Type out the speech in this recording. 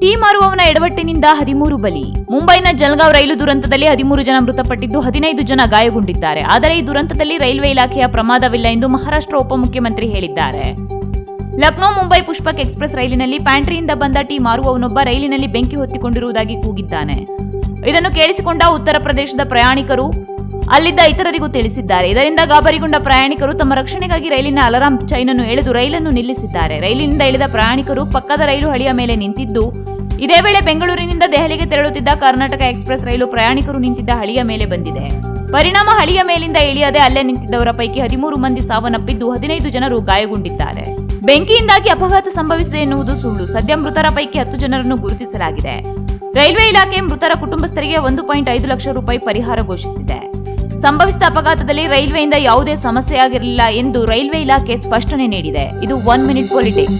Tea ಮಾರುವವನ ಎಡವಟ್ಟಿನಿಂದ 13 ಬಲಿ. ಮುಂಬೈನ ಜಲ್ಗಾಂವ್ ರೈಲು ದುರಂತದಲ್ಲಿ 13 ಜನ ಮೃತಪಟ್ಟಿದ್ದು 15 ಜನ ಗಾಯಗೊಂಡಿದ್ದಾರೆ. ಆದರೆ ಈ ದುರಂತದಲ್ಲಿ ರೈಲ್ವೆ ಇಲಾಖೆಯ ಪ್ರಮಾದವಿಲ್ಲ ಎಂದು ಮಹಾರಾಷ್ಟ್ರ ಉಪಮುಖ್ಯಮಂತ್ರಿ ಹೇಳಿದ್ದಾರೆ. ಲಕ್ನೋ ಮುಂಬೈ ಪುಷ್ಪಕ್ ಎಕ್ಸ್ಪ್ರೆಸ್ ರೈಲಿನಲ್ಲಿ ಪ್ಯಾಂಟ್ರಿಯಿಂದ ಬಂದ ಟೀ ಮಾರುವವನೊಬ್ಬ ರೈಲಿನಲ್ಲಿ ಬೆಂಕಿ ಹೊತ್ತಿಕೊಂಡಿರುವುದಾಗಿ ಕೂಗಿದ್ದಾನೆ. ಇದನ್ನು ಕೇಳಿಸಿಕೊಂಡ ಉತ್ತರ ಪ್ರದೇಶದ ಪ್ರಯಾಣಿಕರು ಅಲ್ಲಿದ್ದ ಇತರರಿಗೂ ತಿಳಿಸಿದ್ದಾರೆ. ಇದರಿಂದ ಗಾಬರಿಗೊಂಡ ಪ್ರಯಾಣಿಕರು ತಮ್ಮ ರಕ್ಷಣೆಗಾಗಿ ರೈಲಿನ ಅಲಾರಾಂ ಚೈನ್ ಅನ್ನು ಎಳೆದು ರೈಲನ್ನು ನಿಲ್ಲಿಸಿದ್ದಾರೆ. ರೈಲಿನಿಂದ ಇಳಿದ ಪ್ರಯಾಣಿಕರು ಪಕ್ಕದ ರೈಲು ಹಳಿಯ ಮೇಲೆ ನಿಂತಿದ್ದು, ಇದೇ ವೇಳೆ ಬೆಂಗಳೂರಿನಿಂದ ದೆಹಲಿಗೆ ತೆರಳುತ್ತಿದ್ದ ಕರ್ನಾಟಕ ಎಕ್ಸ್ಪ್ರೆಸ್ ರೈಲು ಪ್ರಯಾಣಿಕರು ನಿಂತಿದ್ದ ಹಳಿಯ ಮೇಲೆ ಬಂದಿದೆ. ಪರಿಣಾಮ ಹಳಿಯ ಮೇಲಿಂದ ಇಳಿಯದೆ ಅಲ್ಲೇ ನಿಂತಿದ್ದವರ ಪೈಕಿ 13 ಮಂದಿ ಸಾವನ್ನಪ್ಪಿದ್ದು 15 ಜನರು ಗಾಯಗೊಂಡಿದ್ದಾರೆ. ಬೆಂಕಿಯಿಂದಾಗಿ ಅಪಘಾತ ಸಂಭವಿಸಿದೆ ಎನ್ನುವುದು ಸುಳ್ಳು. ಸದ್ಯ ಮೃತರ ಪೈಕಿ 10 ಜನರನ್ನು ಗುರುತಿಸಲಾಗಿದೆ. ರೈಲ್ವೆ ಇಲಾಖೆ ಮೃತರ ಕುಟುಂಬಸ್ಥರಿಗೆ 1.5 ಲಕ್ಷ ರೂಪಾಯಿ ಪರಿಹಾರ ಘೋಷಿಸಿದೆ. ಸಂಭವಿಸಿದ ಅಪಘಾತದಲ್ಲಿ ರೈಲ್ವೆಯಿಂದ ಯಾವುದೇ ಸಮಸ್ಯೆಯಾಗಿರಲಿಲ್ಲ ಎಂದು ರೈಲ್ವೆ ಇಲಾಖೆ ಸ್ಪಷ್ಟನೆ ನೀಡಿದೆ. ಇದು 1 ಮಿನಿಟ್ ಪೊಲಿಟಿಕ್ಸ್.